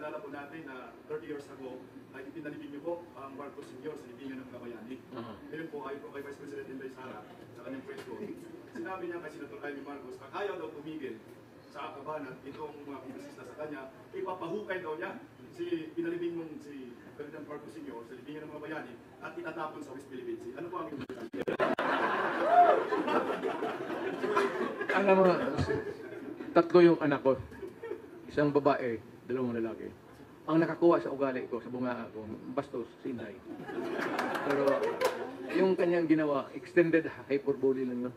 Alala po natin na 30 years ago, ay ipinalibing niyo po ang Marcos Sr. sa libingan ng Kabayani. Ngayon po, ayon po kay Vice President Inday Sara sa kanyang press ko, sinabi niya kay Senator Amy Marcos, pag ayaw daw tumigil sa kabanan itong mga kongresista sa kanya, ipapahukay daw niya si pinalibing mong si President Marcos Sr. sa libingan ng mga bayani at itatapon sa West Philippine Sea. Ano po ang inyong Alam mo, tatlo yung anak ko. Isang babae, dalawang lalaki. Ang nakakuha sa ugali ko, sa bunga ko, bastos, si Inday. Pero yung kanyang ginawa, extended hyperbole lang yun.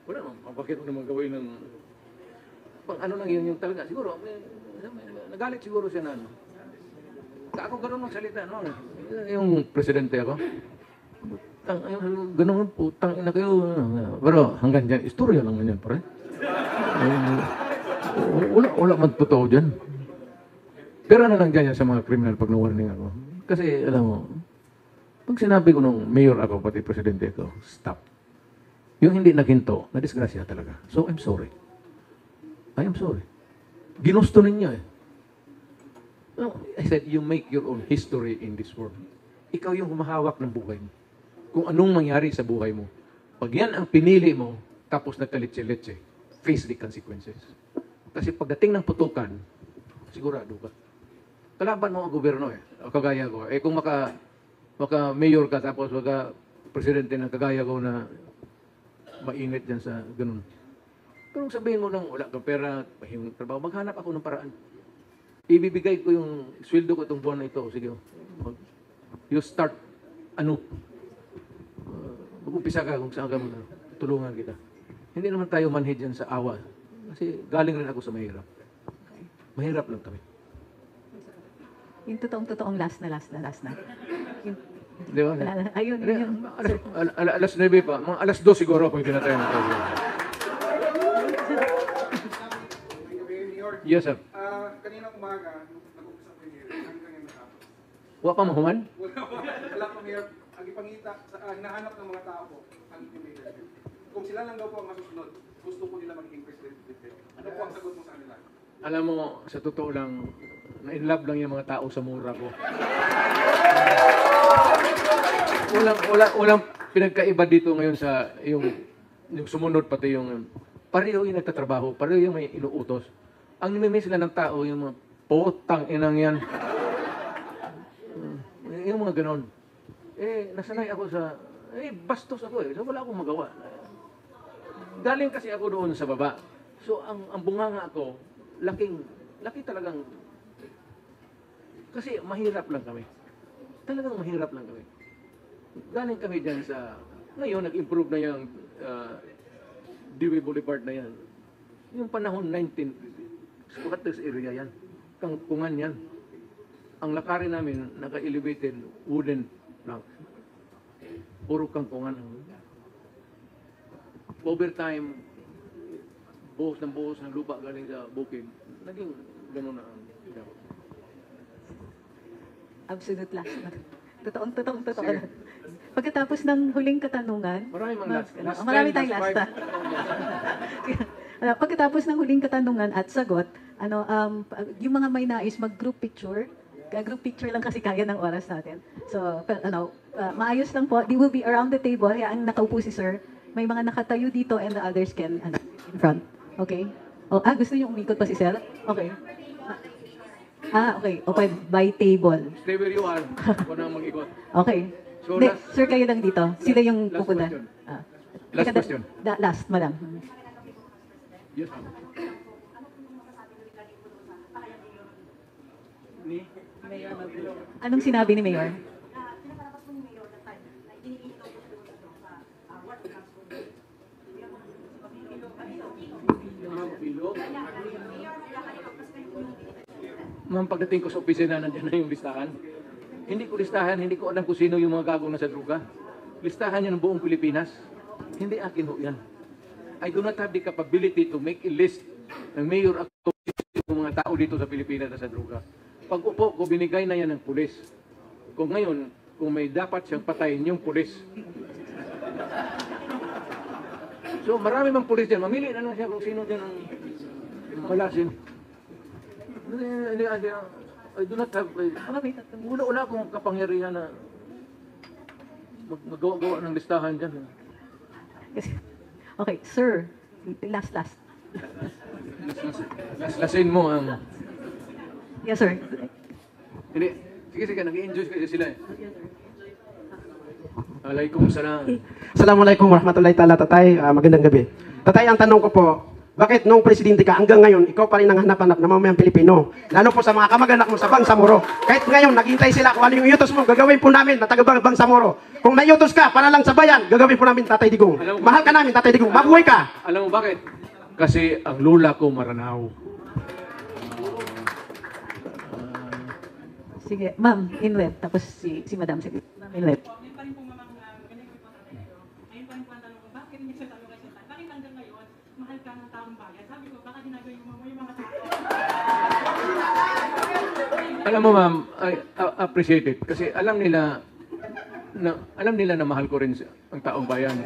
Wala naman, bakit mo naman gawin ng... Pang ano lang yun yung talaga, siguro, nagalit siguro siya na ano. Ako gano'n magsalita, no? Yung presidente ako. Gano'n, putang ina kayo. Pero hanggang dyan, istorya lang yan, pare. Wala man totoo dyan. Pero na lang dyan sa mga criminal pag na-warning ako. Kasi, alam mo, pag sinabi ko nung mayor ako, pati presidente ko, stop. Yung hindi naginto, na-disgrasya talaga. So, I'm sorry. I am sorry. Ginusto ninyo eh. No, I said, you make your own history in this world. Ikaw yung humahawak ng buhay mo. Kung anong mangyari sa buhay mo. Pag yan ang pinili mo, tapos nagkalitse-litse, face the consequences. Kasi pagdating ng putukan, sigurado ka. Kalaban mo ang gobyerno eh. O kagaya ko. Eh kung maka-mayor ka tapos maka-presidente ng kagaya ko na mainit dyan sa ganun. Pero sabihin mo nang wala kang pera, mahimong trabaho, maghanap ako ng paraan. Ibibigay ko yung sweldo ko itong buwan na ito. Sige, you start, mag-umpisa ka kung saan ka mo, tulungan kita. Hindi naman tayo manhid yan sa awa. Kasi galing rin ako sa mahirap. Mahirap lang kami. Yung totoong last na. Di ba? Ayun, yun. Alas 9 pa. Mga alas 2 siguro kung tinatay mo. Yes, sir. Kanina umaga, nag-uusap ko niya, hanggang natapos. Wa pa mahuman? Wala pa Mayor. Ang ipangita, hinahanap ng mga tao po, ang mayor. Kung sila lang daw po ang masusunod, gusto po nila magiging president. Ano po ang sagot mo sa kanila? Alam mo, sa totoo lang, na-inlove lang yung mga tao sa mura ko. Walang pinagkaiba dito ngayon sa yung sumunod pati yung pareho yung nagtatrabaho, pareho yung may inuutos. Ang nimimiss sila ng tao, yung mga potang inang yan. Yung mga ganon. Nasanay ako sa, bastos ako so wala akong magawa. Galing kasi ako doon sa baba. So, ang bunganga ako, laki talagang, kasi mahirap lang kami. Talagang mahirap lang kami. Galing kami dyan sa, ngayon, nag-improve na yung Dewey Boulevard na yan. Yung panahon 19, Squatters area yan. Kangkungan yan. Ang lakarin namin, naka-elevated wooden plank. Puro kangkungan. Overtime, buhos ng lupa galing sa bukid. Naging gano'n na ang Absolute last na. Totoong. Pagkatapos ng huling katanungan, marami tayong last. Pagkatapos ng huling katanungan at sagot, yung mga may nais mag-group picture lang kasi kaya ng oras natin. So, maayos lang po. They will be around the table. Yan, nakaupo si sir. May mga nakatayo dito and the others can in front. Okay? Gusto niyo umikot pa si sir? Okay. Okay. Okay, by table. Stay where you are. Huwag na mag-ikot. Okay. So, sir, kayo lang dito. Sila yung last pupunta. question. Last question. Last, madam. Yes, ma'am. Anong sinabi ni Mayor? Ma'am, pagdating ko sa opisina, nandiyan na yung listahan. Hindi ko listahan, hindi ko alam kung sino yung mga gagong nasa druga. Listahan yan ng buong Pilipinas. Hindi akin ho yan. I do not have the capability to make a list ng mayor at ng mga tao dito sa Pilipinas na sa druga. Pag upo ko, binigay na yan ng pulis. Kung ngayon, kung may dapat siyang patayin, yung pulis. So marami mang pulis dyan. Mamili na lang siya kung sino dyan ang malasin. I do not have, May tatlong wala akong kapangyarihan na magawa ng listahan dyan. Okay, sir. Last. Lasin mo ang... Yes, sir. Hindi. Sige, nag-i-enjoy kasi sila eh. Alaikum salam. Assalamualaikum warahmatullahi ta'ala, Tatay. Magandang gabi. Tatay, ang tanong ko po, bakit nung presidente ka hanggang ngayon, ikaw pa rin ang hanap-hanap na mamayang Pilipino? Lalo po sa mga kamag-anak mo sa Bangsamoro. Kahit ngayon, naghihintay sila kung ano yung iutos mo, gagawin po namin na taga Bangsamoro. Kung may iutos ka, para lang sa bayan, gagawin po namin, Tatay Digong. Mahal ka namin, Tatay Digong. Mabuhay ka! Alam mo bakit? Kasi ang lula ko Maranao. Sige, ma'am, inweb. Tapos si madam, sige. Ma'am, inweb. Ngayon pa rin po mamang ganyan po tatay ko. Ngayon pa rin po ang tanong ko, bakit hindi siya tanong kasi bakit hanggang ngayon, mahal ka ng taong bayan? Sabi ko, baka ginagawin mo yung mga tao. Alam mo ma'am, I appreciate it. Kasi alam nila na mahal ko rin ang taong bayan.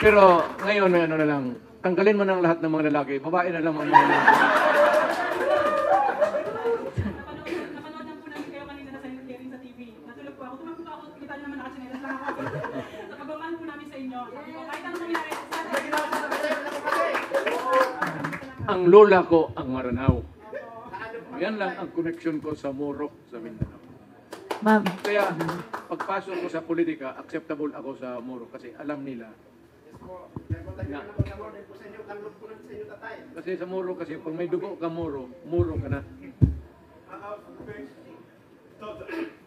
Pero ngayon, ano na lang, tanggalin mo ng lahat ng mga lalaki, babae na lang ang mga lalaki. Napanood lang po namin kayo kanina na sa hearing sa TV. Natulog po ako. Tumakbo ako. Kita niyo naman nakachinelas lang ako. Nakabamahan po namin sa inyo. Sabi ko, kahit anong mangyari, Ang lola ko ang Maranao. Yan lang ang connection ko sa Moro, sa Mindanao. Ma'am, Kaya pagpasok ko sa politika, acceptable ako sa Moro kasi alam nila. Kasi sa Moro kasi pag may dugo ka Moro ka na.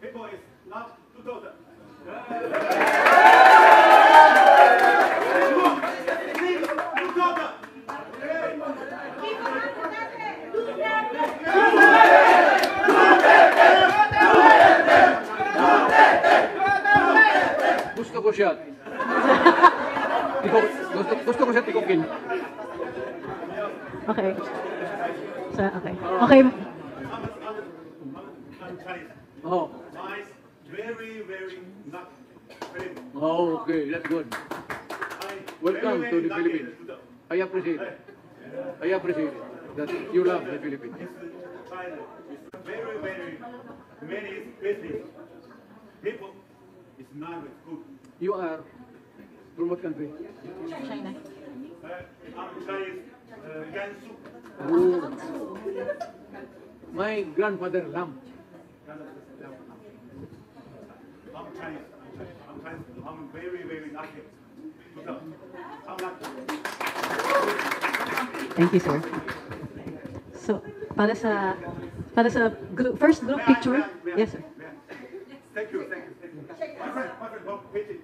People is not to daughter. Gusto ko siya. Gusto ko siya tikukin. okay. Okay. Okay. Oh. Nice, very not very. Oh, okay, that's good. Welcome to the Philippines. I appreciate it. I appreciate it that you love the Philippines. China is very many business. People is not good. You are from what country? China. I'm Chinese, Gansu. Oh. My grandfather Lam. I'm Chinese. I'm very lucky. I'm lucky. Thank you, sir. So, para sa first group picture. Yes, sir. Thank you. My friend, don't pity.